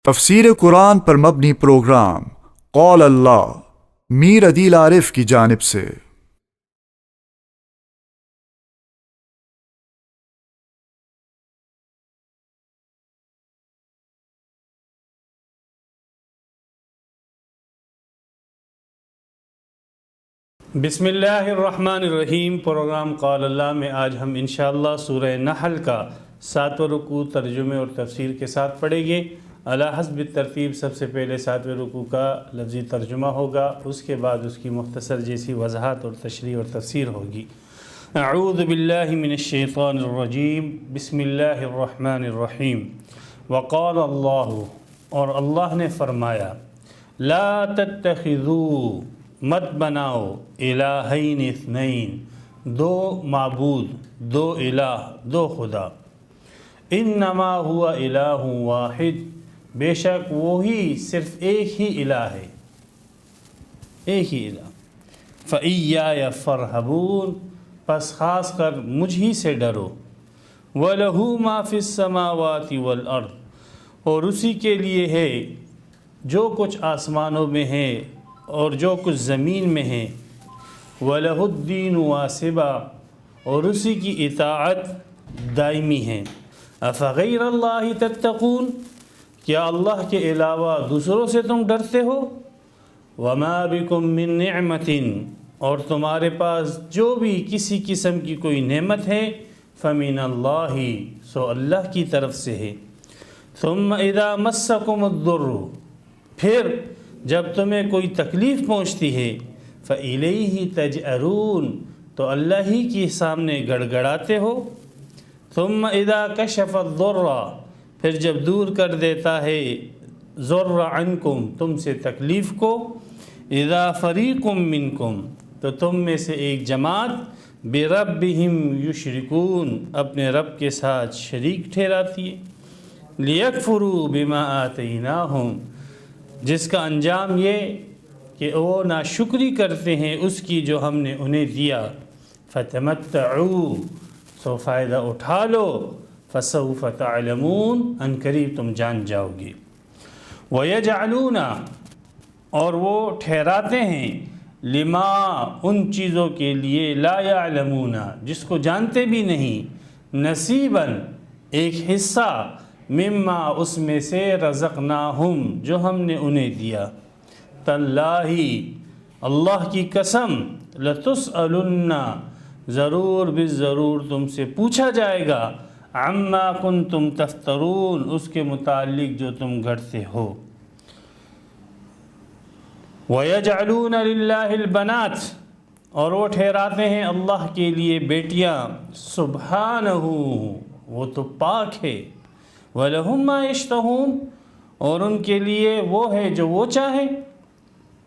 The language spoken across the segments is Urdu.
تفسیر قرآن پر مبنی پروگرام قول اللہ میر عدیل عارف کی جانب سے۔ بسم اللہ الرحمن الرحیم۔ پروگرام قول اللہ میں آج ہم انشاءاللہ سورہ نحل کا 7واں رکوع ترجمے اور تفسیر کے ساتھ پڑھیں گے۔ علی حسب ترتیب سب سے پہلے 7ویں رکوع کا لفظی ترجمہ ہوگا، اس کے بعد اس کی مختصر جیسی وضاحت اور تشریح اور تفسیر ہوگی۔ اعوذ باللہ من الشیطان الرجیم، بسم اللہ الرحمن الرحیم۔ وقال اللہ، اور اللہ نے فرمایا، لا تتخذوا، مت بناؤ، الہین اثنین، دو معبود، دو الہ، دو خدا۔ انما ہوا الہ واحد، بے شک وہی صرف ایک ہی الہ ہے، ایک ہی الہ۔ فَإِيَّايَ فَارْهَبُونَ، پس خاص کر مجھ ہی سے ڈرو۔ وَلَهُ مَا فِي السَّمَاوَاتِ وَالْأَرْضِ، اور اسی کے لیے ہے جو کچھ آسمانوں میں ہے اور جو کچھ زمین میں ہے۔ وَلَهُ الدِّينُ وَاسِبًا، اور اسی کی اطاعت دائمی ہے۔ أَفَغَيْرَ اللَّهِ تَتَّقُونَ، کیا اللہ کے علاوہ دوسروں سے تم ڈرتے ہو؟ وَمَا بِكُم مِّن نِعْمَةٍ، اور تمہارے پاس جو بھی کسی قسم کی کوئی نعمت ہے، فَمِنَ اللَّهِ، سو اللہ کی طرف سے ہے۔ ثُمَّ إِذَا مَسَّكُمُ الضُّرُّ، پھر جب تمہیں کوئی تکلیف پہنچتی ہے، فَإِلَيْهِ تَجْأَرُونَ، تو اللہ ہی کے سامنے گڑ گڑاتے ہو۔ ثُمَّ إِذَا كَشَفَ الضُّرَّ، پھر جب دور کر دیتا ہے ضر عنکم، تم سے تکلیف کو، اذا فریق منکم، تو تم میں سے ایک جماعت، بربہم یشرکون، اپنے رب کے ساتھ شریک ٹھہراتی ہے۔ لیکفروا بما آتیناہم، جس کا انجام یہ کہ وہ ناشکری کرتے ہیں اس کی جو ہم نے انہیں دیا۔ فتمتعوا، سو فائدہ اٹھا لو، فسوف تعلمون، ان قریب تم جان جاؤ گے۔ وَيَجْعَلُونَ، اور وہ ٹھہراتے ہیں، لما، ان چیزوں کے لیے، لا يعلمون، جس کو جانتے بھی نہیں، نصیباً، ایک حصہ، مما، اس میں سے، رزقناہم، جو ہم نے انہیں دیا۔ تاللہ، اللہ کی قسم، لتسألن، ضرور بالضرور تم سے پوچھا جائے گا، عما کنتم تفترون، اس کے متعلق جو تم گھڑتے ہو۔ وَيَجْعَلُونَ لِلَّهِ الْبَنَاتِ، اور وہ ٹھہراتے ہیں اللہ کے لیے بیٹیاں، سبحانہ، وہ تو پاک ہے۔ وَلَهُم مَّا يَشْتَهُونَ، اور ان کے لیے وہ ہے جو وہ چاہیں۔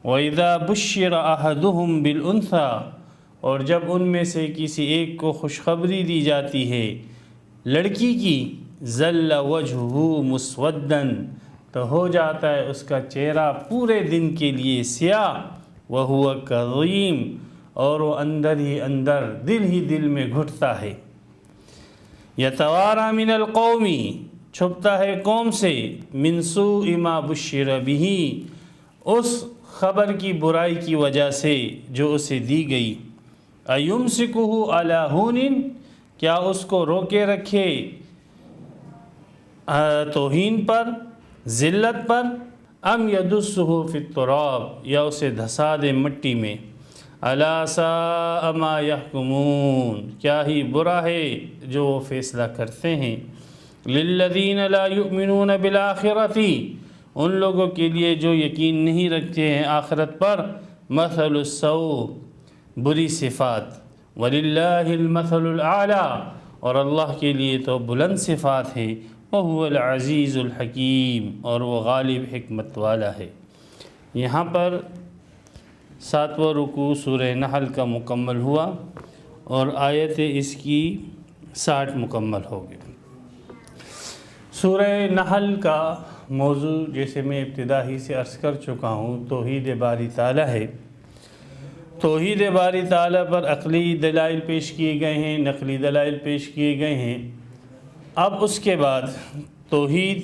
وَإِذَا بُشِّرَ أَحَدُهُمْ بِالْأُنثَىٰ، اور جب ان میں سے کسی ایک کو خوشخبری دی جاتی ہے لڑکی کی، ظل وجهه مسوداً، تو ہو جاتا ہے اس کا چہرہ پورے دن کے لیے سیاہ، وهو کظیم، اور وہ اندر ہی اندر، دل ہی دل میں گھٹتا ہے۔ یتوارا من القوم، چھپتا ہے قوم سے، من سوء ما بشر به، اس خبر کی برائی کی وجہ سے جو اسے دی گئی۔ ایمسکہ علی ہون، کیا اس کو روکے رکھے توہین پر، ذلت پر، ام یدسہ فی التراب، یا اسے دھسا دے مٹی میں۔ الا ساء ما یحکمون، کیا ہی برا ہے جو وہ فیصلہ کرتے ہیں۔ للذین لا یؤمنون بالآخرۃ، ان لوگوں کے لیے جو یقین نہیں رکھتے ہیں آخرت پر، مثل السوء، بری صفات، وللہ المثل الاعلیٰ، اور اللہ کے لیے تو بلند صفات ہے، وہو العزیز الحکیم، اور وہ غالب حکمت والا ہے۔ یہاں پر 7واں رکوع سورہ نحل کا مکمل ہوا اور آیت اس کی 60 مکمل ہو گئی۔ سورہ نحل کا موضوع، جیسے میں ابتدا ہی سے عرض کر چکا ہوں، توحید باری تعالیٰ ہے۔ توحید باری تعالیٰ پر عقلی دلائل پیش کیے گئے ہیں، نقلی دلائل پیش کیے گئے ہیں۔ اب اس کے بعد توحید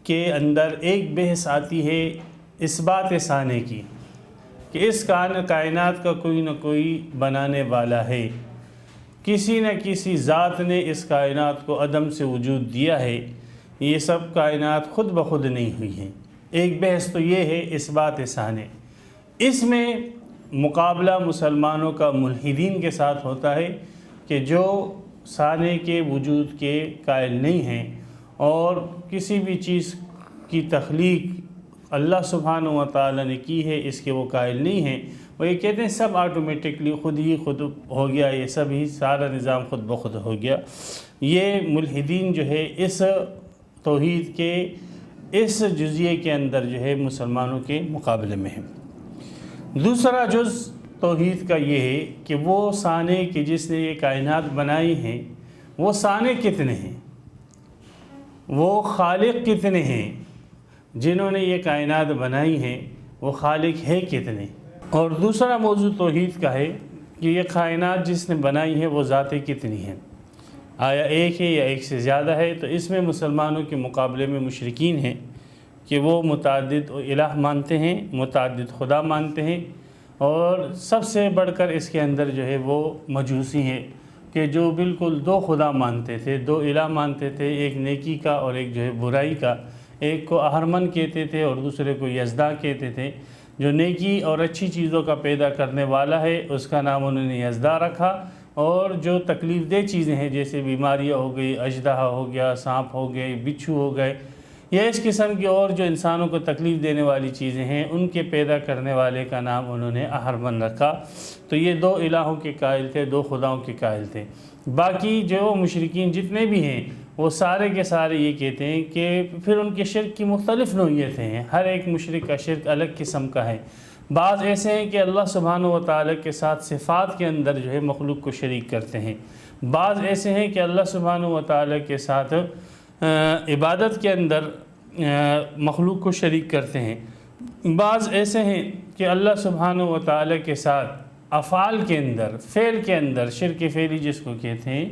کے اندر ایک بحث آتی ہے اثبات ثانی کی، کہ اس کائنات کا کوئی نہ کوئی بنانے والا ہے، کسی نہ کسی ذات نے اس کائنات کو عدم سے وجود دیا ہے، یہ سب کائنات خود بخود نہیں ہوئی ہیں۔ ایک بحث تو یہ ہے اثبات ثانی۔ اس میں مقابلہ مسلمانوں کا ملحدین کے ساتھ ہوتا ہے کہ جو ثانی کے وجود کے قائل نہیں ہیں اور کسی بھی چیز کی تخلیق اللہ سبحانہ و تعالی نے کی ہے اس کے وہ قائل نہیں ہیں۔ وہ یہ کہتے ہیں سب آٹومیٹکلی خود ہو گیا، یہ سب ہی سارا نظام خود بخود ہو گیا۔ یہ ملحدین جو ہے اس توحید کے اس جزئیے کے اندر جو ہے مسلمانوں کے مقابلے میں ہے۔ دوسرا جز توحید کا یہ ہے کہ وہ صانع کہ جس نے یہ کائنات بنائی ہیں وہ صانع کتنے ہیں، وہ خالق کتنے ہیں، جنہوں نے یہ کائنات بنائی ہیں وہ خالق ہے کتنے۔ اور دوسرا موضوع توحید کا ہے کہ یہ کائنات جس نے بنائی ہے وہ ذاتیں کتنی ہیں، آیا ایک ہے یا ایک سے زیادہ ہے۔ تو اس میں مسلمانوں کے مقابلے میں مشرکین ہیں کہ وہ متعدد الہ مانتے ہیں، متعدد خدا مانتے ہیں، اور سب سے بڑھ کر اس کے اندر جو ہے وہ مجوسی ہیں کہ جو بالکل دو خدا مانتے تھے، دو الہ مانتے تھے، ایک نیکی کا اور ایک جو ہے برائی کا، ایک کو اہرمن کہتے تھے اور دوسرے کو یزدا کہتے تھے۔ جو نیکی اور اچھی چیزوں کا پیدا کرنے والا ہے اس کا نام انہوں نے یزدا رکھا، اور جو تکلیف دہ چیزیں ہیں جیسے بیماریاں ہو گئی، اژدہا ہو گیا، سانپ ہو گئے، بچھو ہو گئے، یا اس قسم کی اور جو انسانوں کو تکلیف دینے والی چیزیں ہیں ان کے پیدا کرنے والے کا نام انہوں نے اہرمن رکھا۔ تو یہ دو الہوں کے قائل تھے، دو خداؤں کے قائل تھے۔ باقی جو مشرکین جتنے بھی ہیں وہ سارے کے سارے یہ کہتے ہیں کہ پھر ان کے شرک کی مختلف نوعیتیں ہیں، ہر ایک مشرک کا شرک الگ قسم کا ہے۔ بعض ایسے ہیں کہ اللہ سبحانہ و تعالیٰ کے ساتھ صفات کے اندر جو ہے مخلوق کو شریک کرتے ہیں، بعض ایسے ہیں کہ اللہ سبحانہ و تعالیٰ کے ساتھ عبادت کے اندر مخلوق کو شریک کرتے ہیں، بعض ایسے ہیں کہ اللہ سبحانہ و تعالیٰ کے ساتھ افعال کے اندر، فعل کے اندر، شرک فعلی جس کو کہتے ہیں،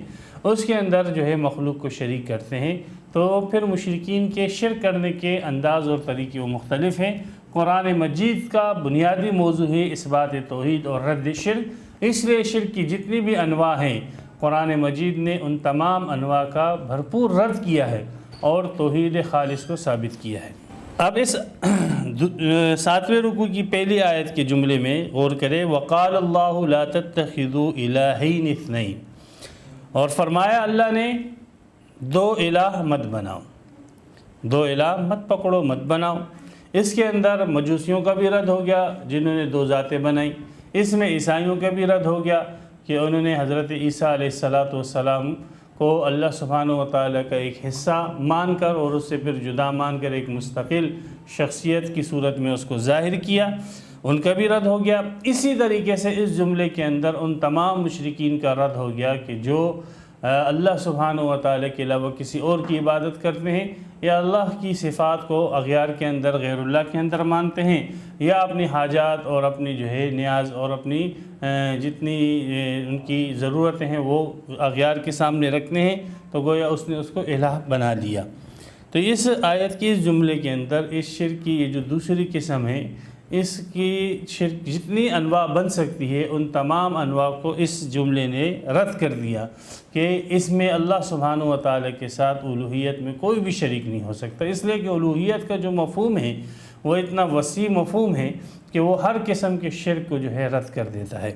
اس کے اندر جو ہے مخلوق کو شریک کرتے ہیں۔ تو پھر مشرکین کے شرک کرنے کے انداز اور طریقے وہ مختلف ہیں۔ قرآن مجید کا بنیادی موضوع ہے اثبات توحید اور رد شرک، اس لیے شرک کی جتنی بھی انواع ہیں قرآن مجید نے ان تمام انواع کا بھرپور رد کیا ہے اور توحید خالص کو ثابت کیا ہے۔ اب اس 7ویں رکوع کی پہلی آیت کے جملے میں غور کریں، وَقَالَ اللَّهُ لَا تَتَّخِذُوا إِلَٰهَيْنِ اثْنَيْنِ، اور فرمایا اللہ نے دو الہ مت بناؤ، دو الہ مت پکڑو، مت بناؤ۔ اس کے اندر مجوسیوں کا بھی رد ہو گیا جنہوں نے دو ذاتیں بنائیں، اس میں عیسائیوں کا بھی رد ہو گیا کہ انہوں نے حضرت عیسیٰ علیہ السلام کو اللہ سبحانہ و تعالیٰ کا ایک حصہ مان کر اور اس سے پھر جدا مان کر ایک مستقل شخصیت کی صورت میں اس کو ظاہر کیا، ان کا بھی رد ہو گیا۔ اسی طریقے سے اس جملے کے اندر ان تمام مشرکین کا رد ہو گیا کہ جو اللہ سبحانہ و تعالیٰ کے علاوہ کسی اور کی عبادت کرتے ہیں، یا اللہ کی صفات کو اغیار کے اندر، غیر اللہ کے اندر مانتے ہیں، یا اپنی حاجات اور اپنی جو ہے نیاز اور اپنی جتنی ان کی ضرورتیں ہیں وہ اغیار کے سامنے رکھنے ہیں، تو گویا اس نے اس کو الہ بنا لیا۔ تو اس آیت کی اس جملے کے اندر اس شرک کی یہ جو دوسری قسم ہے، اس کی شرک جتنی انواع بن سکتی ہے ان تمام انواع کو اس جملے نے رد کر دیا کہ اس میں اللہ سبحانہ و تعالیٰ کے ساتھ الوہیت میں کوئی بھی شریک نہیں ہو سکتا، اس لیے کہ الوہیت کا جو مفہوم ہے وہ اتنا وسیع مفہوم ہے کہ وہ ہر قسم کے شرک کو جو ہے رد کر دیتا ہے۔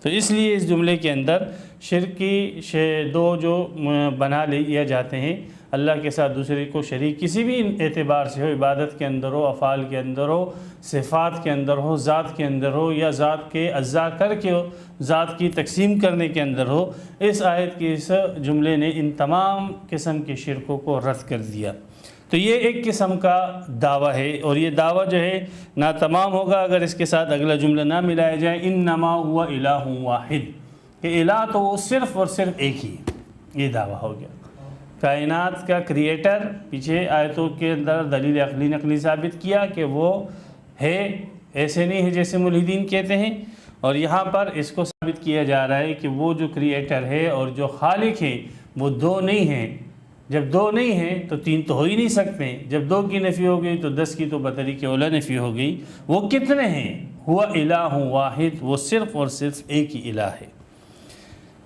تو اس لیے اس جملے کے اندر شرک کی دو جو بنا لیا جاتے ہیں اللہ کے ساتھ دوسرے کو شریک، کسی بھی اعتبار سے ہو، عبادت کے اندر ہو، افعال کے اندر ہو، صفات کے اندر ہو، ذات کے اندر ہو، یا ذات کے اجزاء کر کے ہو، ذات کی تقسیم کرنے کے اندر ہو، اس آیت کے اس جملے نے ان تمام قسم کے شرکوں کو رد کر دیا۔ تو یہ ایک قسم کا دعویٰ ہے، اور یہ دعویٰ جو ہے نہ تمام ہوگا اگر اس کے ساتھ اگلا جملہ نہ ملایا جائے، انما هو الہ واحد، کہ الہ تو وہ صرف اور صرف ایک ہی، یہ دعویٰ ہو گیا۔ کائنات کا کریٹر پیچھے آیتوں کے اندر دلیل عقلی نقلی ثابت کیا کہ وہ ہے، ایسے نہیں ہے جیسے ملحدین کہتے ہیں، اور یہاں پر اس کو ثابت کیا جا رہا ہے کہ وہ جو کریٹر ہے اور جو خالق ہے وہ دو نہیں ہیں، جب دو نہیں ہیں تو تین تو ہو ہی نہیں سکتے، جب دو کی نفی ہو گئی تو 10 کی تو بطریق اولا نفی ہو گئی۔ وہ کتنے ہیں؟ ہوا الہ واحد، وہ صرف اور صرف ایک ہی الہ ہے۔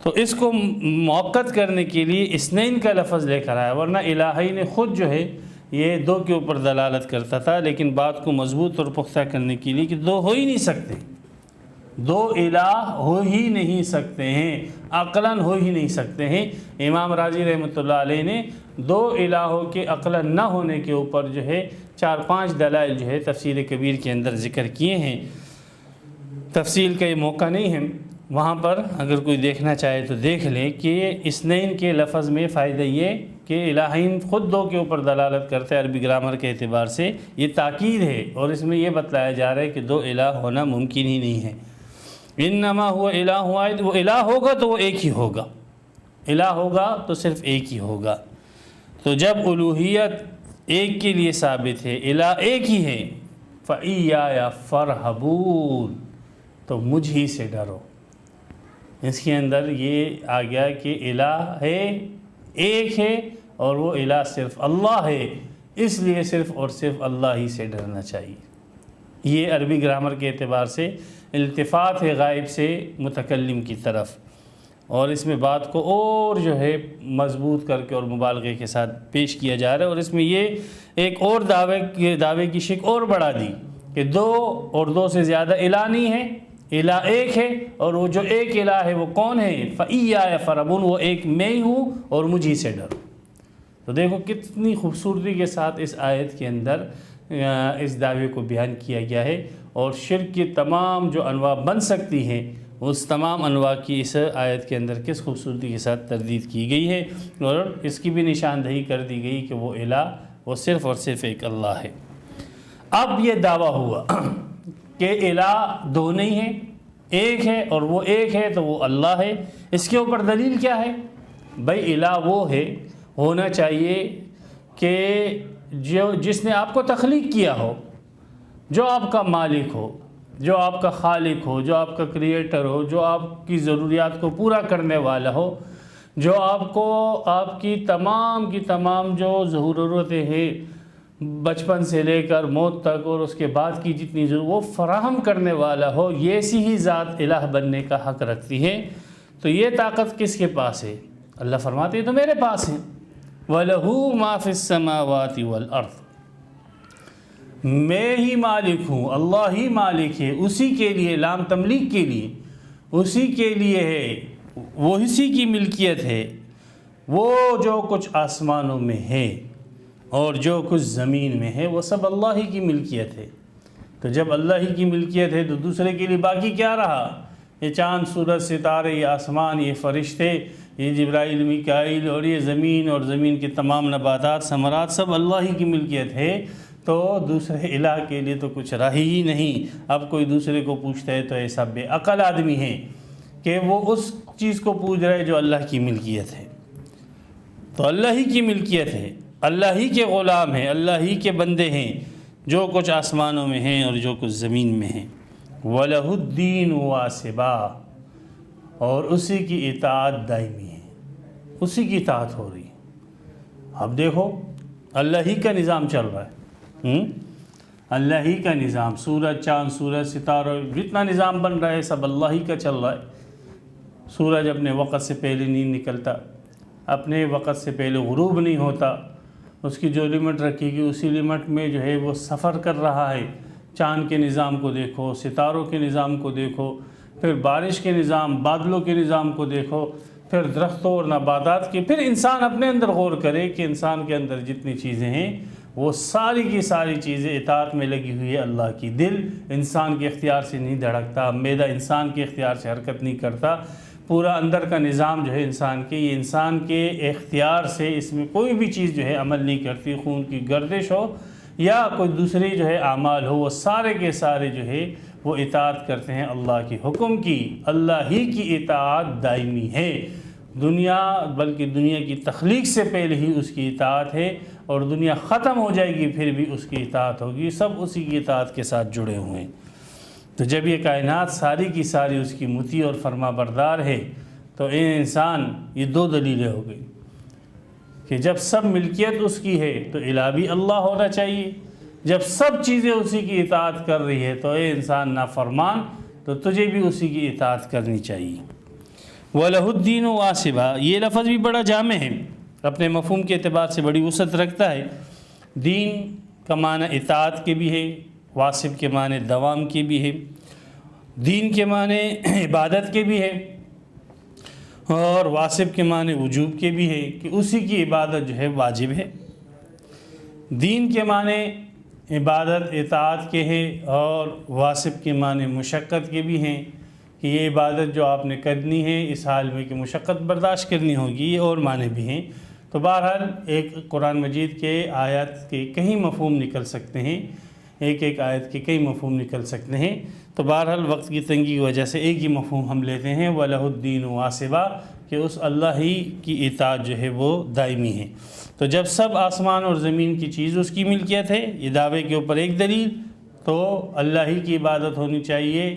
تو اس کو موقت کرنے کے لیے اثنین کا لفظ لے کر آیا، ورنہ الہین خود جو ہے یہ دو کے اوپر دلالت کرتا تھا، لیکن بات کو مضبوط اور پختہ کرنے کے لیے کہ دو ہو ہی نہیں سکتے، دو الہ ہو ہی نہیں سکتے ہیں، عقلاً ہو ہی نہیں سکتے ہیں۔ امام راضی رحمۃ اللہ علیہ نے دو الہوں کے عقلاً نہ ہونے کے اوپر جو ہے 4-5 دلائل جو ہے تفسیر کبیر کے اندر ذکر کیے ہیں۔ تفصیل کا یہ موقع نہیں ہے، وہاں پر اگر کوئی دیکھنا چاہے تو دیکھ لیں کہ اثنین کے لفظ میں فائدہ یہ کہ الہین خود دو کے اوپر دلالت کرتے ہیں عربی گرامر کے اعتبار سے، یہ تاکید ہے، اور اس میں یہ بتلایا جا رہا ہے کہ دو الہ ہونا ممکن ہی نہیں ہے۔ انما ہوا الہ واحد، وہ الہ ہوگا تو وہ ایک ہی ہوگا، الہ ہوگا تو صرف ایک ہی ہوگا۔ تو جب الوہیت ایک کے لیے ثابت ہے، الہ ایک ہی ہے، فَإِيَّايَ فَارْهَبُونِ، تو مجھ ہی سے ڈرو۔ اس کے اندر یہ آ گیا کہ الہ ہے، ایک ہے، اور وہ الہ صرف اللہ ہے، اس لیے صرف اور صرف اللہ ہی سے ڈرنا چاہیے۔ یہ عربی گرامر کے اعتبار سے التفات ہے غائب سے متکلم کی طرف، اور اس میں بات کو اور جو ہے مضبوط کر کے اور مبالغے کے ساتھ پیش کیا جا رہا ہے، اور اس میں یہ ایک اور دعوے کی شک اور بڑھا دی کہ دو اور دو سے زیادہ الہ نہیں ہے، الہ ایک ہے، اور وہ جو ایک الہ ہے وہ کون ہے؟ فَإِيَّايَ فَارْهَبُونِ، وہ ایک میں ہی ہوں اور مجھی سے ڈرو۔ تو دیکھو کتنی خوبصورتی کے ساتھ اس آیت کے اندر اس دعوے کو بیان کیا گیا ہے، اور شرک کی تمام جو انواع بن سکتی ہیں اس تمام انواع کی اس آیت کے اندر کس خوبصورتی کے ساتھ تردید کی گئی ہے، اور اس کی بھی نشاندہی کر دی گئی کہ وہ الہ وہ صرف اور صرف ایک اللہ ہے۔ اب یہ دعویٰ ہوا کہ الہ دو نہیں ہے، ایک ہے، اور وہ ایک ہے تو وہ اللہ ہے۔ اس کے اوپر دلیل کیا ہے؟ بھائی الہ وہ ہے، ہونا چاہیے کہ جس نے آپ کو تخلیق کیا ہو، جو آپ کا مالک ہو، جو آپ کا خالق ہو، جو آپ کا کریٹر ہو، جو آپ کی ضروریات کو پورا کرنے والا ہو، جو آپ کو آپ کی تمام جو ضرورتیں ہیں بچپن سے لے کر موت تک اور اس کے بعد کی جتنی ضرورت وہ فراہم کرنے والا ہو، یہ ایسی ہی ذات الہ بننے کا حق رکھتی ہے۔ تو یہ طاقت کس کے پاس ہے؟ اللہ فرماتے ہیں تو میرے پاس ہے۔ وَلَهُ مَا فِي السَّمَاوَاتِ وَالْأَرْضِ، میں ہی مالک ہوں، اللہ ہی مالک ہے، اسی کے لیے، لام تملیک کے لیے، اسی کے لیے ہے، وہ اسی کی ملکیت ہے، وہ جو کچھ آسمانوں میں ہے اور جو کچھ زمین میں ہے وہ سب اللہ ہی کی ملکیت ہے۔ تو جب اللہ ہی کی ملکیت ہے تو دوسرے کے لیے باقی کیا رہا؟ یہ چاند، سورج، ستارے، یہ آسمان، یہ فرشتے، یہ جبرائیل، میکائیل، اور یہ زمین اور زمین کے تمام نباتات، ثمرات، سب اللہ ہی کی ملکیت ہے۔ تو دوسرے الہ کے لیے تو کچھ رہا ہی نہیں۔ اب کوئی دوسرے کو پوچھتا ہے تو ایسا بے عقل آدمی ہے کہ وہ اس چیز کو پوچھ رہا ہے جو اللہ کی ملکیت ہے۔ تو اللہ ہی کی ملکیت ہے، اللہ ہی کے غلام ہیں، اللہ ہی کے بندے ہیں، جو کچھ آسمانوں میں ہیں اور جو کچھ زمین میں ہیں۔ وَلَهُ الدِّينُ وَاسِبًا، اور اسی کی اطاعت دائمی ہے، اسی کی اطاعت ہو رہی ہے۔ اب دیکھو اللہ ہی کا نظام چل رہا ہے، اللہ ہی کا نظام، سورج، چاند، سورج، ستاروں، جتنا نظام بن رہا ہے سب اللہ ہی کا چل رہا ہے۔ سورج اپنے وقت سے پہلے نہیں نکلتا، اپنے وقت سے پہلے غروب نہیں ہوتا، اس کی جو لمٹ رکھی گئی اسی لمٹ میں جو ہے وہ سفر کر رہا ہے۔ چاند کے نظام کو دیکھو، ستاروں کے نظام کو دیکھو، پھر بارش کے نظام، بادلوں کے نظام کو دیکھو، پھر درختوں اور نباتات کے، پھر انسان اپنے اندر غور کرے کہ انسان کے اندر جتنی چیزیں ہیں وہ ساری کی ساری چیزیں اطاعت میں لگی ہوئی ہے اللہ کی۔ دل انسان کے اختیار سے نہیں دھڑکتا، معدہ انسان کے اختیار سے حرکت نہیں کرتا، پورا اندر کا نظام جو ہے انسان کے، یہ انسان کے اختیار سے اس میں کوئی بھی چیز جو ہے عمل نہیں کرتی۔ خون کی گردش ہو یا کوئی دوسری جو ہے اعمال ہو، وہ سارے کے سارے جو ہے وہ اطاعت کرتے ہیں اللہ کی حکم کی۔ اللہ ہی کی اطاعت دائمی ہے، بلکہ دنیا کی تخلیق سے پہلے ہی اس کی اطاعت ہے، اور دنیا ختم ہو جائے گی پھر بھی اس کی اطاعت ہوگی، سب اسی کی اطاعت کے ساتھ جڑے ہوئے ہیں۔ تو جب یہ کائنات ساری کی ساری اس کی مطیع اور فرما بردار ہے تو انسان، یہ دو دلیلیں ہو گئی کہ جب سب ملکیت اس کی ہے تو الہ بھی اللہ ہونا چاہیے، جب سب چیزیں اسی کی اطاعت کر رہی ہے تو اے انسان نافرمان، تو تجھے بھی اسی کی اطاعت کرنی چاہیے۔ وَلَهُ الدِّينُ وَاسِبًا، یہ لفظ بھی بڑا جامع ہے، اپنے مفہوم کے اعتبار سے بڑی وسعت رکھتا ہے۔ دین کا معنی اطاعت کے بھی ہے، واسب کے معنی دوام کے بھی ہے، دین کے معنی عبادت کے بھی ہے، اور واسب کے معنی وجوب کے بھی ہے کہ اسی کی عبادت جو ہے واجب ہے۔ دین کے معنی عبادت اطاعت کے ہیں، اور واسب کے معنی مشقت کے بھی ہیں کہ یہ عبادت جو آپ نے کرنی ہے اس حال میں کہ مشقت برداشت کرنی ہوگی، یہ اور معنی بھی ہیں۔ تو بہرحال ایک قرآن مجید کے آیات کے کئی مفہوم نکل سکتے ہیں، ایک آیت کے کئی مفہوم نکل سکتے ہیں۔ تو بہرحال وقت کی تنگی کی وجہ سے ایک ہی مفہوم ہم لیتے ہیں، وَلَهُ الدِّينُ وَاسِبًا، کہ اس اللہ ہی کی اطاعت جو ہے وہ دائمی ہے۔ تو جب سب آسمان اور زمین کی چیز اس کی ملکیت ہے، یہ دعوے کے اوپر ایک دلیل، تو اللہ ہی کی عبادت ہونی چاہیے۔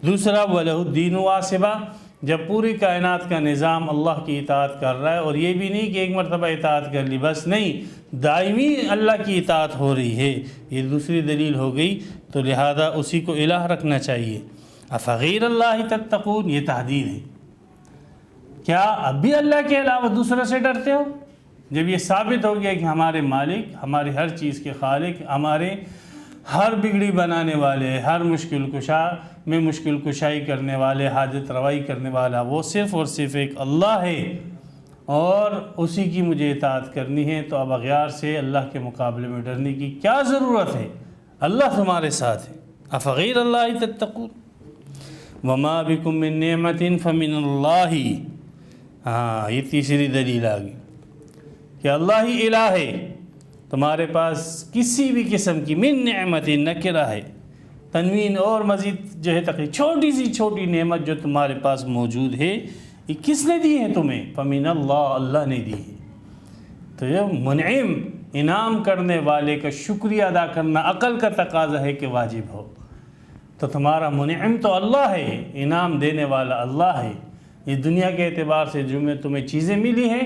دوسرا وَلَهُ الدِّينُ وَاسِبًا، جب پوری کائنات کا نظام اللہ کی اطاعت کر رہا ہے، اور یہ بھی نہیں کہ ایک مرتبہ اطاعت کر لی بس، نہیں، دائمی اللہ کی اطاعت ہو رہی ہے، یہ دوسری دلیل ہو گئی، تو لہذا اسی کو الہ رکھنا چاہیے۔ افغیر اللہ تتقون، یہ تحدید ہے، کیا اب بھی اللہ کے علاوہ دوسرے سے ڈرتے ہو؟ جب یہ ثابت ہو گیا کہ ہمارے مالک، ہماری ہر چیز کے خالق، ہمارے ہر بگڑی بنانے والے، ہر مشکل کشا میں مشکل کشائی کرنے والے، حاجت روائی کرنے والا وہ صرف اور صرف ایک اللہ ہے، اور اسی کی مجھے اطاعت کرنی ہے، تو اب اغیار سے اللہ کے مقابلے میں ڈرنے کی کیا ضرورت ہے؟ اللہ تمہارے ساتھ ہے۔ افغیر اللہ تتقون وما بکم من نعمت فمن اللہ، ہاں یہ تیسری دلیل آ گئی کہ اللہ ہی الہ ہے، تمہارے پاس کسی بھی قسم کی من نعمت نکرہ ہے، تنوین اور مزید جو ہے تقریباً چھوٹی سی چھوٹی نعمت جو تمہارے پاس موجود ہے، یہ کس نے دی ہے تمہیں؟ فمن اللہ، اللہ نے دی ہے۔ تو یہ منعم، انعام کرنے والے کا شکریہ ادا کرنا عقل کا تقاضا ہے کہ واجب ہو۔ تو تمہارا منعم تو اللہ ہے، انعام دینے والا اللہ ہے۔ یہ دنیا کے اعتبار سے جو میں تمہیں چیزیں ملی ہیں،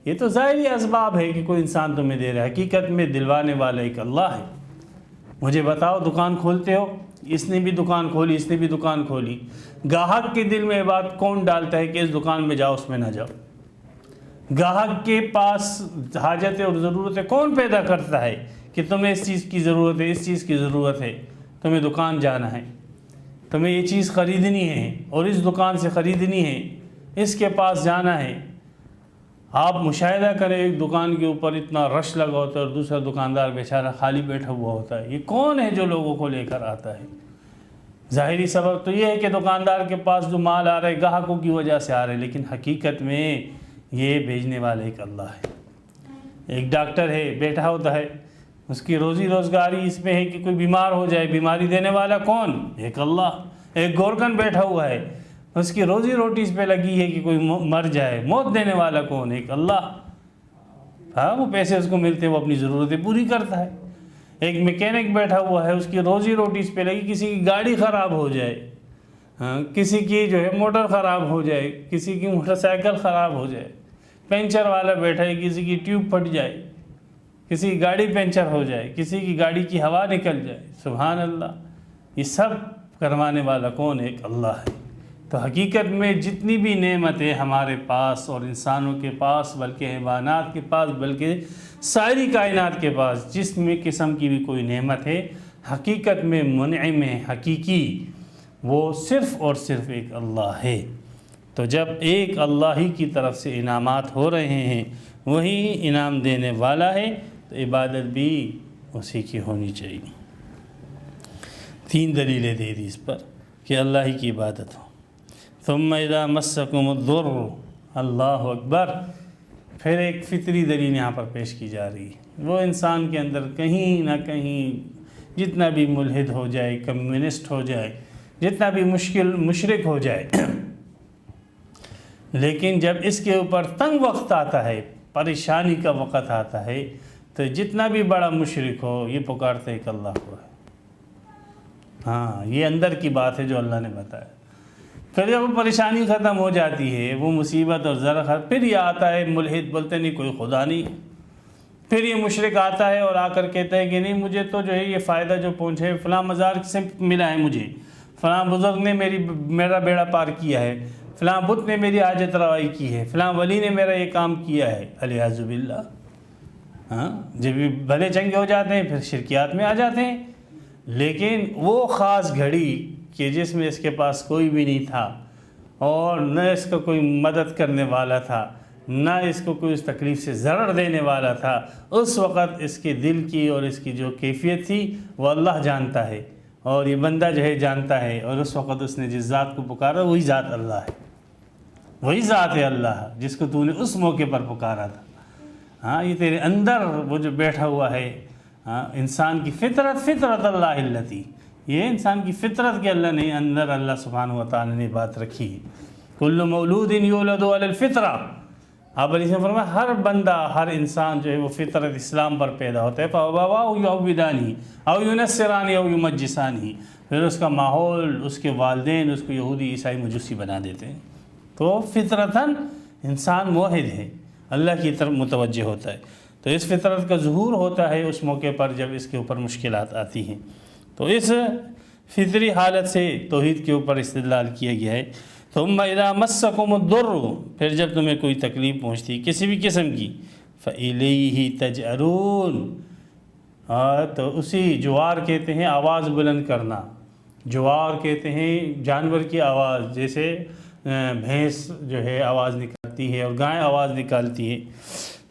یہ تو ظاہری اسباب ہے کہ کوئی انسان تمہیں دے رہا ہے، حقیقت میں دلوانے والا ایک اللہ ہے۔ مجھے بتاؤ، دکان کھولتے ہو، اس نے بھی دکان کھولی، اس نے بھی دکان کھولی، گاہک کے دل میں بات کون ڈالتا ہے کہ اس دکان میں جاؤ، اس میں نہ جاؤ؟ گاہک کے پاس حاجتیں اور ضرورتیں کون پیدا کرتا ہے کہ تمہیں اس چیز کی ضرورت ہے، اس چیز کی ضرورت ہے، تمہیں دکان جانا ہے، تمہیں یہ چیز خریدنی ہے اور اس دکان سے خریدنی ہے، اس کے پاس جانا ہے۔ آپ مشاہدہ کریں، ایک دکان کے اوپر اتنا رش لگا ہوتا ہے اور دوسرا دکاندار بیچارہ خالی بیٹھا ہوا ہوتا ہے، یہ کون ہے جو لوگوں کو لے کر آتا ہے؟ ظاہری سبب تو یہ ہے کہ دکاندار کے پاس جو مال آ رہا ہے گاہکوں کی وجہ سے آ رہا ہے، لیکن حقیقت میں یہ بھیجنے والا ایک اللہ ہے۔ ایک ڈاکٹر ہے، بیٹھا ہوتا ہے، اس کی روزی روزگاری اس میں ہے کہ کوئی بیمار ہو جائے، بیماری دینے والا کون؟ ایک اللہ۔ ایک گورکن بیٹھا ہوا ہے، اس کی روزی روٹی اس پہ لگی ہے کہ کوئی مر جائے، موت دینے والا کون؟ ایک اللہ۔ ہاں، وہ پیسے اس کو ملتے ہیں، وہ اپنی ضرورتیں پوری کرتا ہے۔ ایک میکینک بیٹھا ہوا ہے، اس کی روزی روٹی اس پہ لگی، کسی کی گاڑی خراب ہو جائے، ہاں، کسی کی جو ہے موٹر خراب ہو جائے، کسی کی موٹر سائیکل خراب ہو جائے، پنچر والا بیٹھا ہے، کسی کی ٹیوب پھٹ جائے، کسی کی گاڑی پنچر ہو جائے، کسی کی گاڑی کی ہوا نکل جائے، سبحان اللہ، یہ سب کروانے والا کون؟ ایک اللہ ہے۔ تو حقیقت میں جتنی بھی نعمتیں ہمارے پاس اور انسانوں کے پاس، بلکہ حیوانات کے پاس، بلکہ ساری کائنات کے پاس جس میں قسم کی بھی کوئی نعمت ہے، حقیقت میں منعم حقیقی وہ صرف اور صرف ایک اللہ ہے۔ تو جب ایک اللہ ہی کی طرف سے انعامات ہو رہے ہیں، وہی انعام دینے والا ہے، تو عبادت بھی اسی کی ہونی چاہیے۔ 3 دلیلیں دے دی اس پر کہ اللہ ہی کی عبادت ہو۔ ثم اذا مسکم الضر، اللہ اکبر، پھر ایک فطری دلیل یہاں پر پیش کی جا رہی ہے۔ وہ انسان کے اندر کہیں نہ کہیں جتنا بھی ملحد ہو جائے، کمیونسٹ ہو جائے، جتنا بھی مشرک ہو جائے، لیکن جب اس کے اوپر تنگ وقت آتا ہے، پریشانی کا وقت آتا ہے، تو جتنا بھی بڑا مشرک ہو یہ پکارتے ہیں کہ اللہ کو ہے۔ ہاں، یہ اندر کی بات ہے جو اللہ نے بتایا۔ پھر جب وہ پریشانی ختم ہو جاتی ہے، وہ مصیبت اور ذرا پھر یہ آتا ہے ملحد، بولتے نہیں کوئی خدا نہیں ہے۔ پھر یہ مشرک آتا ہے اور آ کر کہتا ہے کہ نہیں مجھے تو جو ہے یہ فائدہ جو پہنچے فلاں مزار سے ملا ہے، مجھے فلاں بزرگ نے میرا بیڑا پار کیا ہے، فلاں بت نے میری حاجت روائی کی ہے، فلاں ولی نے میرا یہ کام کیا ہے، الیاذ باللہ۔ ہاں، جب یہ بھلے چنگے ہو جاتے ہیں پھر شرکیات میں آ جاتے ہیں۔ لیکن وہ خاص گھڑی کہ جس میں اس کے پاس کوئی بھی نہیں تھا اور نہ اس کا کوئی مدد کرنے والا تھا، نہ اس کو کوئی اس تکلیف سے ضرر دینے والا تھا، اس وقت اس کے دل کی اور اس کی جو کیفیت تھی وہ اللہ جانتا ہے، اور یہ بندہ جو ہے جانتا ہے، اور اس وقت اس نے جس ذات کو پکارا وہی ذات اللہ ہے، وہی ذات ہے اللہ جس کو تو نے اس موقع پر پکارا تھا۔ ہاں، یہ تیرے اندر وہ جو بیٹھا ہوا ہے، ہاں، انسان کی فطرت اللہ التی، یہ انسان کی فطرت کے اللہ نے اندر اللہ سبحانہ و تعالی نے بات رکھی ہے۔ کل مولود یولد علی الفطرہ، آپ علیہ السلام فرمایا ہر بندہ، ہر انسان جو ہے وہ فطرت اسلام پر پیدا ہوتا ہے، فَأَبَوَاهُ يُهَوِّدَانِهِ أَوْ يُنَصِّرَانِهِ أَوْ يُمَجِّسَانِهِ، پھر اس کا ماحول، اس کے والدین اس کو یہودی عیسائی مجوسی بنا دیتے ہیں۔ تو فطرتاً انسان موحد ہے، اللہ کی طرف متوجہ ہوتا ہے، تو اس فطرت کا ظہور ہوتا ہے اس موقع پر جب اس کے اوپر مشکلات آتی ہیں۔ تو اس فطری حالت سے توحید کے اوپر استدلال کیا گیا ہے۔ ثم اذا مسکم الضر، پھر جب تمہیں کوئی تکلیف پہنچتی کسی بھی قسم کی، فالیہ تجأرون، تو اسی جوار کہتے ہیں آواز بلند کرنا، جوار کہتے ہیں جانور کی آواز، جیسے بھینس جو ہے آواز نکالتی ہے اور گائے آواز نکالتی ہے،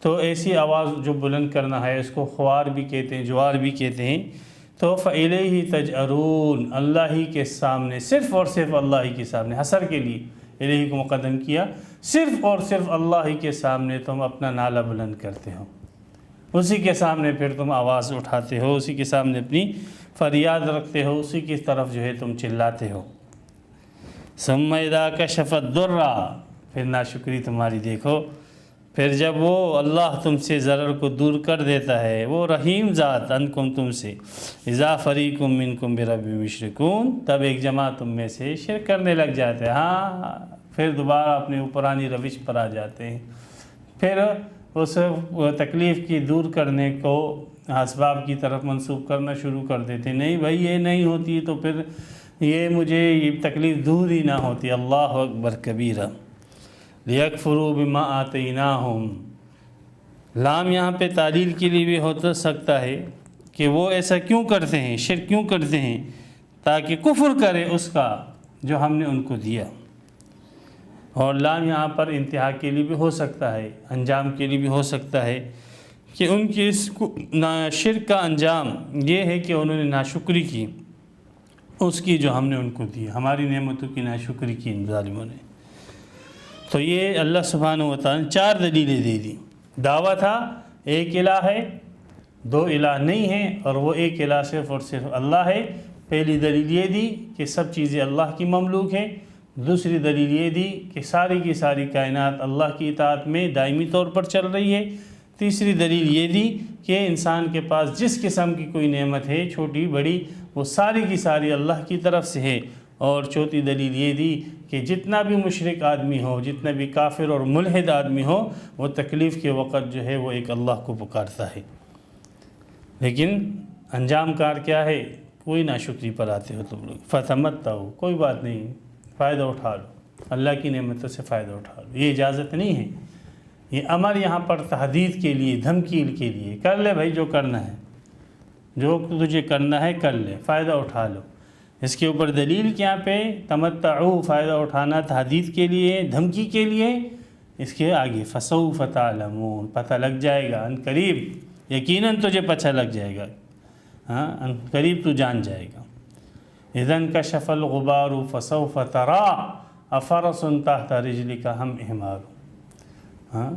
تو ایسی آواز جو بلند کرنا ہے اس کو خوار بھی کہتے ہیں، جوار بھی کہتے ہیں۔ تو فَإِلَيْهِ تَجْأَرُونَ، اللہ ہی کے سامنے، صرف اور صرف اللہ ہی کے سامنے، حصر کے لیے الہی کو مقدم کیا، صرف اور صرف اللہ ہی کے سامنے تم اپنا نعرہ بلند کرتے ہو، اسی کے سامنے پھر تم آواز اٹھاتے ہو، اسی کے سامنے اپنی فریاد رکھتے ہو، اسی کی طرف جو ہے تم چلاتے ہو۔ ثم اذا کشف الضر، پھر ناشکری تمہاری دیکھو، پھر جب وہ اللہ تم سے ضرر کو دور کر دیتا ہے، وہ رحیم ذات عنکم، تم سے، اذا فریق منکم بربہم یشرکون، تب ایک جماعت تم میں سے شرک کرنے لگ جاتے ہیں، ہاں، پھر دوبارہ اپنے پرانی روش پر آ جاتے ہیں، پھر اس تکلیف کی دور کرنے کو اسباب کی طرف منسوب کرنا شروع کر دیتے ہیں، نہیں بھائی یہ نہیں ہوتی تو پھر یہ مجھے یہ تکلیف دور ہی نہ ہوتی۔ اللہ اکبر کبیرہ۔ لیکفروا بما آتیناہم، لام یہاں پہ تعلیل کے لیے بھی ہو سکتا ہے کہ وہ ایسا کیوں کرتے ہیں، شرک کیوں کرتے ہیں، تاکہ کفر کرے اس کا جو ہم نے ان کو دیا، اور لام یہاں پر انتہا کے لیے بھی ہو سکتا ہے، انجام کے لیے بھی ہو سکتا ہے کہ ان کی اس شرک کا انجام یہ ہے کہ انہوں نے ناشکری کی اس کی جو ہم نے ان کو دی، ہماری نعمتوں کی ناشکری کی ان ظالموں نے۔ تو یہ اللہ سبحانہ و تعالیٰ نے 4 دلیلیں دے دی۔ دعویٰ تھا ایک الہ ہے، 2 الہ نہیں ہیں، اور وہ ایک الہ صرف اور صرف اللہ ہے۔ پہلی دلیل یہ دی کہ سب چیزیں اللہ کی مملوک ہیں، دوسری دلیل یہ دی کہ ساری کی ساری کائنات اللہ کی اطاعت میں دائمی طور پر چل رہی ہے، تیسری دلیل یہ دی کہ انسان کے پاس جس قسم کی کوئی نعمت ہے چھوٹی بڑی وہ ساری کی ساری اللہ کی طرف سے ہے، اور چوتھی دلیل یہ دی کہ جتنا بھی مشرک آدمی ہو، جتنا بھی کافر اور ملحد آدمی ہو، وہ تکلیف کے وقت جو ہے وہ ایک اللہ کو پکارتا ہے، لیکن انجام کار کیا ہے، کوئی ناشکری پر آتے ہو تم لوگ، فتمتعوا، کوئی بات نہیں، فائدہ اٹھا لو، اللہ کی نعمتوں سے فائدہ اٹھا لو، یہ اجازت نہیں ہے، یہ امر یہاں پر تحدید کے لیے، دھمکی کے لیے، کر لے بھائی جو کرنا ہے، جو تجھے کرنا ہے کر لے، فائدہ اٹھا لو۔ اس کے اوپر دلیل کیا پہ تمتعوا، فائدہ اٹھانا تحدید کے لیے، دھمکی کے لیے، اس کے آگے فسوف تعلمون، پتہ لگ جائے گا، ان قریب یقیناً تجھے پتہ لگ جائے گا، ہاں ان قریب تو جان جائے گا۔ اذا انکشف الغبار فسوف ترى افرس تحت رجلک ام حمار، ہاں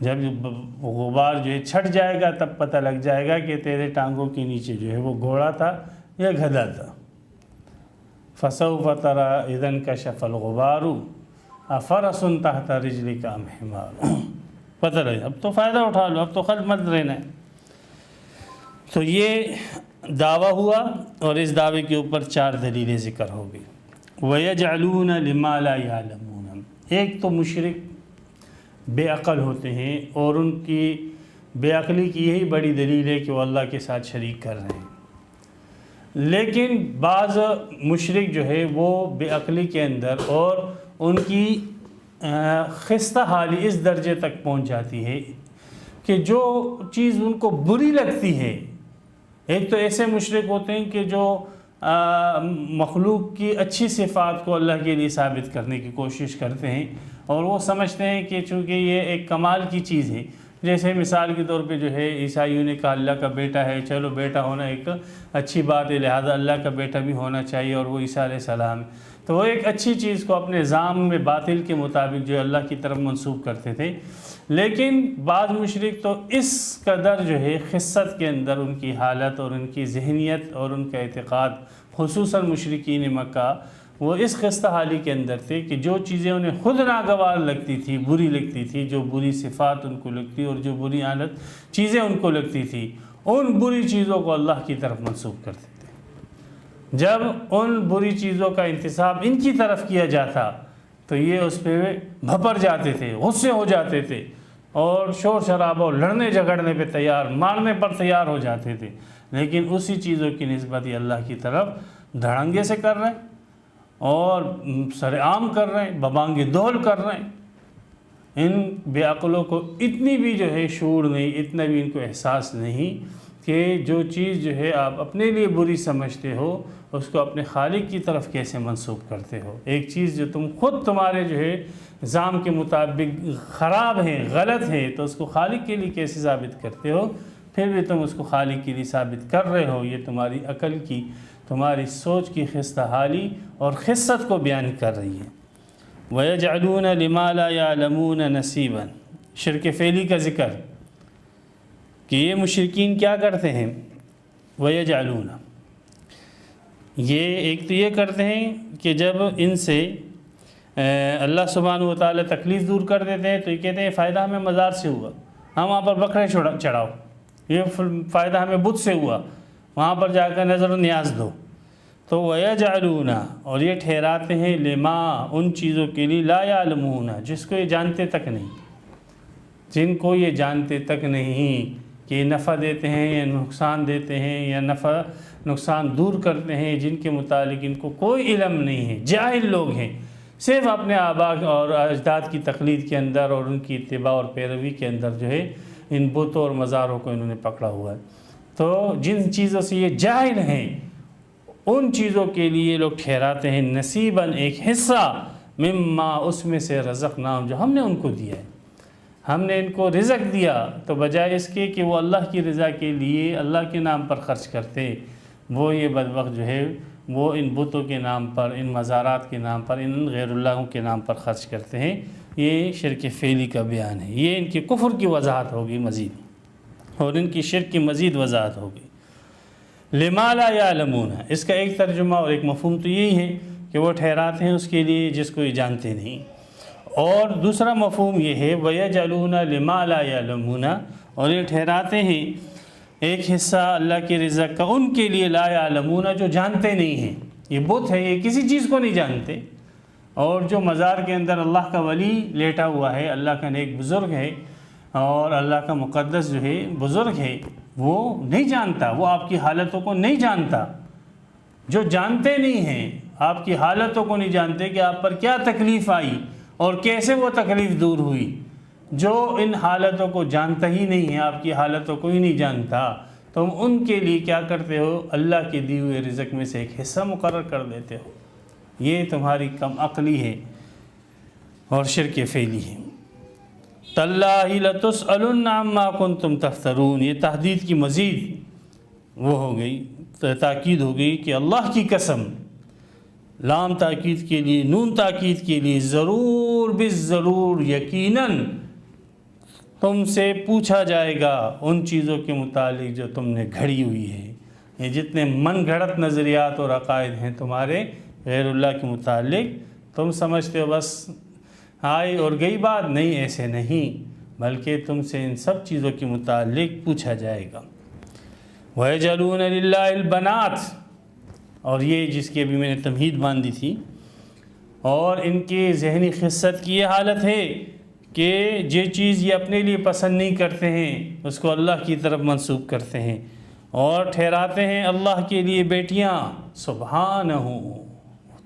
جب غبار جو ہے چھٹ جائے گا تب پتہ لگ جائے گا کہ تیرے ٹانگوں کے نیچے جو ہے وہ گھوڑا تھا یا گدھا تھا۔ فسوف ترى اذا انکشف الغبار افرس تحت رجلک ام حمار، پتہ لگے اب تو فائدہ اٹھا لو، اب تو خلط مت رہنا ہے۔ تو یہ دعویٰ ہوا، اور اس دعوے کے اوپر 4 دلیلیں ذکر ہو گئی۔ وَيَجْعَلُونَ لِمَا لَا يَعْلَمُونَ، ایک تو مشرک بے عقل ہوتے ہیں اور ان کی بے عقلی کی یہی بڑی دلیل ہے کہ وہ اللہ کے ساتھ شریک کر رہے ہیں۔ لیکن بعض مشرک جو ہے وہ بے عقلی کے اندر اور ان کی خستہ حالی اس درجے تک پہنچ جاتی ہے کہ جو چیز ان کو بری لگتی ہے، ایک تو ایسے مشرک ہوتے ہیں کہ جو مخلوق کی اچھی صفات کو اللہ کے لیے ثابت کرنے کی کوشش کرتے ہیں اور وہ سمجھتے ہیں کہ چونکہ یہ ایک کمال کی چیز ہے، جیسے مثال کے طور پہ جو ہے عیسائیوں نے کہا اللہ کا بیٹا ہے، چلو بیٹا ہونا ایک اچھی بات ہے، لہذا اللہ کا بیٹا بھی ہونا چاہیے اور وہ عیسیٰ علیہ السلام، تو وہ ایک اچھی چیز کو اپنے ظام میں باطل کے مطابق جو اللہ کی طرف منسوب کرتے تھے۔ لیکن بعض مشرک تو اس قدر جو ہے خست کے اندر ان کی حالت اور ان کی ذہنیت اور ان کا اعتقاد، خصوصاً مشرکین مکہ، وہ اس خستہ حالی کے اندر تھے کہ جو چیزیں انہیں خود ناگوار لگتی تھی، بری لگتی تھی، جو بری صفات ان کو لگتی اور جو بری حالت چیزیں ان کو لگتی تھی، ان بری چیزوں کو اللہ کی طرف منسوب کرتے تھے۔ جب ان بری چیزوں کا انتساب ان کی طرف کیا جاتا تو یہ اس پہ بھپر جاتے تھے، غصے ہو جاتے تھے اور شور شرابہ اور لڑنے جھگڑنے پہ تیار، مارنے پر تیار ہو جاتے تھے۔ لیکن اسی چیزوں کی نسبت یہ اللہ کی طرف دھڑنگے سے کر رہے ہیں اور سر عام کر رہے ہیں، ببانگ دول کر رہے ہیں۔ ان بے عقلوں کو اتنی بھی جو ہے شعور نہیں، اتنا بھی ان کو احساس نہیں کہ جو چیز جو ہے آپ اپنے لیے بری سمجھتے ہو اس کو اپنے خالق کی طرف کیسے منسوب کرتے ہو۔ ایک چیز جو تم خود تمہارے جو ہے ظام کے مطابق خراب ہے، غلط ہے، تو اس کو خالق کے لیے کیسے ثابت کرتے ہو؟ پھر بھی تم اس کو خالق کے لیے ثابت کر رہے ہو۔ یہ تمہاری عقل کی، تمہاری سوچ کی خستہ حالی اور خست کو بیان کر رہی ہے۔ وَيَجْعَلُونَ لِمَا لَا يَعْلَمُونَ نَصِيبًا، شرک فعلی کا ذکر کہ یہ مشرکین کیا کرتے ہیں۔ وَيَجْعَلُونَ، یہ ایک تو یہ کرتے ہیں کہ جب ان سے اللہ سبحانہ و تعالیٰ تکلیف دور کر دیتے ہیں تو یہ کہتے ہیں فائدہ ہمیں مزار سے ہوا، ہم وہاں پر بکرے چڑھاؤ، یہ فائدہ ہمیں بت سے ہوا، وہاں پر جا کر نظر و نیاز دو۔ تو وَيَجْعَلُونَ، اور یہ ٹھہراتے ہیں لما، ان چیزوں کے لیے لا یعلمون، جس کو یہ جانتے تک نہیں، جن کو یہ جانتے تک نہیں کہ نفع دیتے ہیں یا نقصان دیتے ہیں یا نفع نقصان دور کرتے ہیں، جن کے متعلق ان کو کوئی علم نہیں ہے، جاہل لوگ ہیں، صرف اپنے آباء اور اجداد کی تقلید کے اندر اور ان کی اتباع اور پیروی کے اندر جو ہے ان بتوں اور مزاروں کو انہوں نے پکڑا ہوا ہے۔ تو جن چیزوں سے یہ جاہل ہیں ان چیزوں کے لیے لوگ ٹھہراتے ہیں نصیباً، ایک حصہ، مما، اس میں سے رزقناہم، جو ہم نے ان کو دیا ہے، ہم نے ان کو رزق دیا، تو بجائے اس کے کہ وہ اللہ کی رضا کے لیے اللہ کے نام پر خرچ کرتے، وہ یہ بدبخت جو ہے وہ ان بتوں کے نام پر، ان مزارات کے نام پر، ان غیر اللہوں کے نام پر خرچ کرتے ہیں۔ یہ شرک فعلی کا بیان ہے، یہ ان کی کفر کی وضاحت ہوگی مزید، اور ان کی شرک کی مزید وضاحت ہوگی۔ لما لا یعلمون، اس کا ایک ترجمہ اور ایک مفہوم تو یہی ہے کہ وہ ٹھہراتے ہیں اس کے لیے جس کو یہ جانتے نہیں، اور دوسرا مفہوم یہ ہے وَيَجْعَلُونَ لِمَا لَا يَعْلَمُونَ، اور یہ ٹھہراتے ہیں ایک حصہ اللہ کی رزق کا ان کے لیے لا یعلمون، جو جانتے نہیں ہیں۔ یہ بت ہے، یہ کسی چیز کو نہیں جانتے، اور جو مزار کے اندر اللہ کا ولی لیٹا ہوا ہے، اللہ کا نیک بزرگ ہے اور اللہ کا مقدس جو ہے بزرگ ہے، وہ نہیں جانتا، وہ آپ کی حالتوں کو نہیں جانتا۔ جو جانتے نہیں ہیں آپ کی حالتوں کو نہیں جانتے کہ آپ پر کیا تکلیف آئی اور کیسے وہ تکلیف دور ہوئی، جو ان حالتوں کو جانتا ہی نہیں ہے، آپ کی حالتوں کو ہی نہیں جانتا، تم ان کے لیے کیا کرتے ہو؟ اللہ کے دیے ہوئے رزق میں سے ایک حصہ مقرر کر دیتے ہو۔ یہ تمہاری کم عقلی ہے اور شرک فعلی ہے۔ تاللہ لتسألن عما کنتم تفترون، یہ تحدید کی مزید وہ ہو گئی، تاکید ہو گئی کہ اللہ کی قسم، لام تاکید کے لیے، نون تاکید کے لیے، ضرور بالضرور، یقیناً تم سے پوچھا جائے گا ان چیزوں کے متعلق جو تم نے گھڑی ہوئی ہے۔ یہ جتنے من گھڑت نظریات اور عقائد ہیں تمہارے غیر اللہ کے متعلق، تم سمجھتے ہو بس آئی اور گئی بات، نہیں، ایسے نہیں، بلکہ تم سے ان سب چیزوں کے متعلق پوچھا جائے گا۔ وَيَجْعَلُونَ لِلَّهِ الْبَنَاتِ، اور یہ جس کی ابھی میں نے تمہید باندھی تھی اور ان کی ذہنی خست کی یہ حالت ہے کہ جو چیز یہ اپنے لیے پسند نہیں کرتے ہیں اس کو اللہ کی طرف منسوب کرتے ہیں اور ٹھہراتے ہیں اللہ کے لیے بیٹیاں۔ سبحانہ، وہ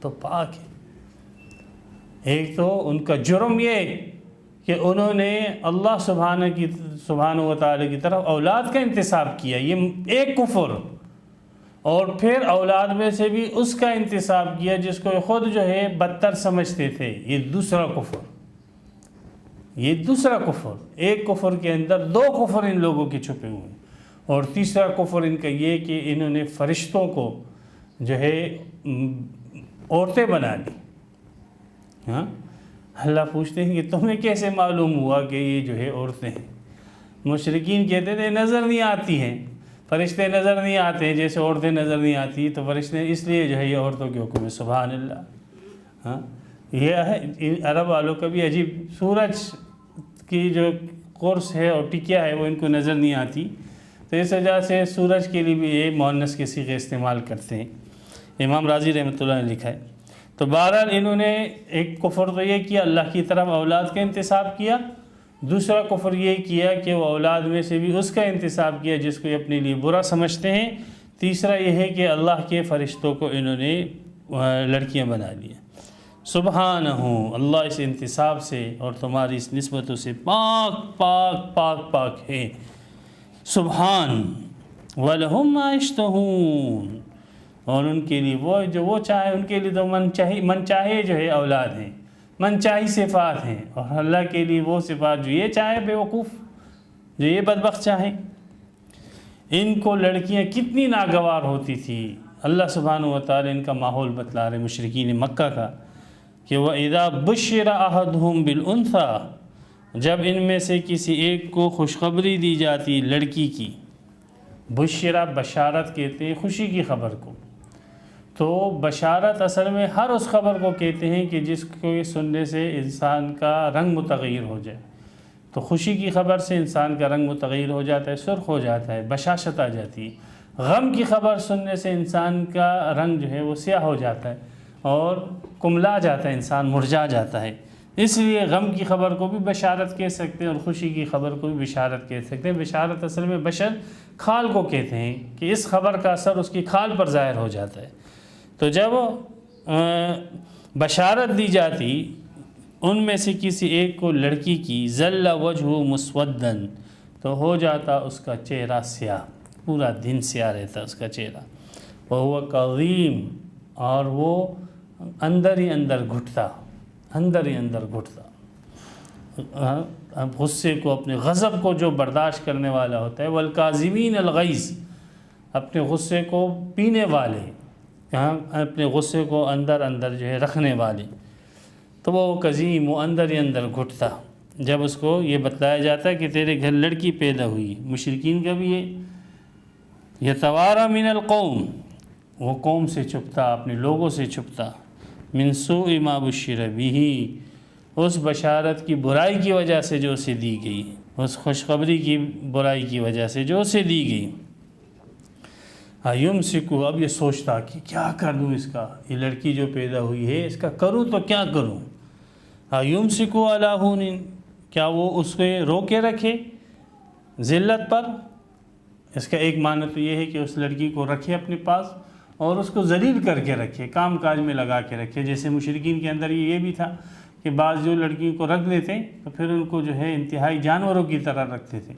تو پاک ہے۔ ایک تو ان کا جرم یہ کہ انہوں نے اللہ سبحانہ و تعالی کی طرف اولاد کا انتساب کیا، یہ ایک کفر، اور پھر اولاد میں سے بھی اس کا انتساب کیا جس کو خود جو ہے بدتر سمجھتے تھے، یہ دوسرا کفر، یہ دوسرا کفر۔ ایک کفر کے اندر دو کفر ان لوگوں کے چھپے ہوئے ہیں، اور تیسرا کفر ان کا یہ کہ انہوں نے فرشتوں کو جو ہے عورتیں بنا لی۔ ہاں، اللہ پوچھتے ہیں کہ تمہیں کیسے معلوم ہوا کہ یہ جو ہے عورتیں ہیں؟ مشرکین کہتے تھے نظر نہیں آتی ہیں، فرشتے نظر نہیں آتے ہیں، جیسے عورتیں نظر نہیں آتی تو فرشتے اس لیے جو ہے یہ عورتوں کے حکم ہے۔ سبحان اللہ۔ ہاں، یہ ہے عرب والوں کا بھی عجیب، سورج کی جو قرص ہے اور ٹکیا ہے وہ ان کو نظر نہیں آتی، تو اس وجہ سے سورج کے لیے بھی یہ مؤنث کے صیغے استعمال کرتے ہیں۔ امام راضی رحمۃ اللہ نے لکھا ہے۔ تو بہرحال انہوں نے ایک کفر تو یہ کیا اللہ کی طرف اولاد کا انتساب کیا، دوسرا کفر یہ کیا کہ وہ اولاد میں سے بھی اس کا انتساب کیا جس کو یہ اپنے لیے برا سمجھتے ہیں، تیسرا یہ ہے کہ اللہ کے فرشتوں کو انہوں نے لڑکیاں بنا لیا۔ سبحانہ، اللہ اس انتساب سے اور تمہاری اس نسبتوں سے پاک پاک پاک پاک ہے۔ سبحان، وَلَهُمْ مَا يَشْتَهُونَ، اور ان کے لیے وہ جو وہ چاہے، ان کے لیے تو من چاہے جو ہے اولاد ہیں، من چاہی صفات ہیں، اور اللہ کے لیے وہ صفات جو یہ چاہے، بے وقوف جو یہ بدبخت چاہیں۔ ان کو لڑکیاں کتنی ناگوار ہوتی تھی، اللہ سبحانہ و تعالی ان کا ماحول بتلا رہے مشرکین مکہ کا کہ وَإِذَا بُشِّرَ أَحَدُهُمْ بِالْأُنْثَى، جب ان میں سے کسی ایک کو خوشخبری دی جاتی لڑکی کی، بشرا بشارت کہتے ہیں خوشی کی خبر کو، تو بشارت اصل میں ہر اس خبر کو کہتے ہیں کہ جس کو سننے سے انسان کا رنگ متغیر ہو جائے، تو خوشی کی خبر سے انسان کا رنگ متغیر ہو جاتا ہے، سرخ ہو جاتا ہے، بشاشت آ جاتی ہے۔ غم کی خبر سننے سے انسان کا رنگ جو ہے وہ سیاہ ہو جاتا ہے اور کملا جاتا ہے، انسان مرجھا جاتا ہے۔ اس لیے غم کی خبر کو بھی بشارت کہہ سکتے ہیں اور خوشی کی خبر کو بھی بشارت کہہ سکتے ہیں۔ بشارت اصل میں بشر کھال کو کہتے ہیں کہ اس خبر کا اثر اس کی کھال پر ظاہر ہو جاتا ہے۔ تو جب بشارت دی جاتی ان میں سے کسی ایک کو لڑکی کی، ظل وجہ مسودن، تو ہو جاتا اس کا چہرہ سیاہ، پورا دن سیاہ رہتا اس کا چہرہ، وہو کظیم، اور وہ اندر ہی اندر گھٹتا، اندر ہی اندر گھٹتا، غصے کو، اپنے غضب کو جو برداشت کرنے والا ہوتا ہے، والکاظمین الغیظ، اپنے غصے کو پینے والے، اپنے غصے کو اندر اندر جو ہے رکھنے والے، تو وہ کظیم، وہ اندر ہی اندر گھٹتا جب اس کو یہ بتلایا جاتا ہے کہ تیرے گھر لڑکی پیدا ہوئی۔ مشرکین کا بھی یہ یتوارا من القوم، وہ قوم سے چھپتا، اپنے لوگوں سے چھپتا، من سوء ما بشر بہ، اس بشارت کی برائی کی وجہ سے جو اسے دی گئی، اس خوشخبری کی برائی کی وجہ سے جو اسے دی گئی۔ یمسکو، اب یہ سوچتا کہ کیا کروں اس کا، یہ لڑکی جو پیدا ہوئی ہے اس کا کروں تو کیا کروں۔ یمسکو علی ہون، کیا وہ اس کو روکے رکھے ذلت پر؟ اس کا ایک معنی تو یہ ہے کہ اس لڑکی کو رکھے اپنے پاس اور اس کو ذلیل کر کے رکھے، کام کاج میں لگا کے رکھے۔ جیسے مشرکین کے اندر یہ بھی تھا کہ بعض جو لڑکیوں کو رکھ لیتے تو پھر ان کو جو ہے انتہائی جانوروں کی طرح رکھتے تھے،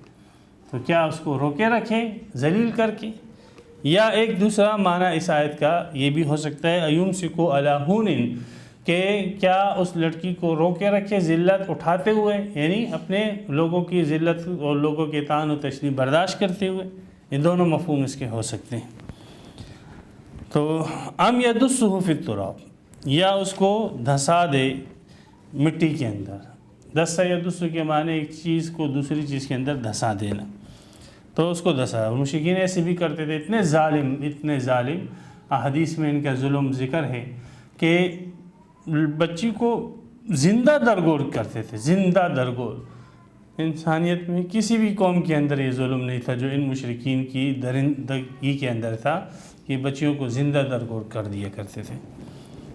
تو کیا اس کو روکے رکھے ذلیل کر کے؟ یا ایک دوسرا معنی اس آیت کا یہ بھی ہو سکتا ہے ایمسکو علی ہون، کہ کیا اس لڑکی کو روکے رکھے ذلت اٹھاتے ہوئے، یعنی اپنے لوگوں کی ذلت اور لوگوں کے طعن و تشنیع برداشت کرتے ہوئے۔ یہ دونوں مفہوم اس کے ہو سکتے ہیں۔ تو ام یدسہ فی التراب، یا اس کو دھسا دے مٹی کے اندر۔ دسا یدسہ کے معنی ایک چیز کو دوسری چیز کے اندر دھسا دینا، تو اس کو دھسا۔ مشرکین ایسے بھی کرتے تھے، اتنے ظالم، احادیث میں ان کا ظلم ذکر ہے کہ بچی کو زندہ درگور کرتے تھے، زندہ درگور۔ انسانیت میں کسی بھی قوم کے اندر یہ ظلم نہیں تھا جو ان مشرکین کی درندگی کے اندر تھا کہ بچیوں کو زندہ درگور کر دیا کرتے تھے۔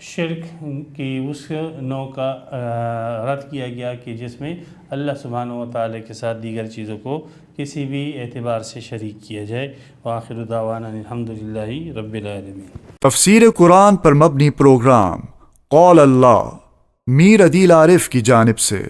شرک کی اس نوع کا رد کیا گیا کہ جس میں اللہ سبحانہ و تعالی کے ساتھ دیگر چیزوں کو کسی بھی اعتبار سے شریک کیا جائے۔ وآخر دعوانا الحمدللہ رب العالمین۔ تفسیر قرآن پر مبنی پروگرام قول اللہ میر عدیل عارف کی جانب سے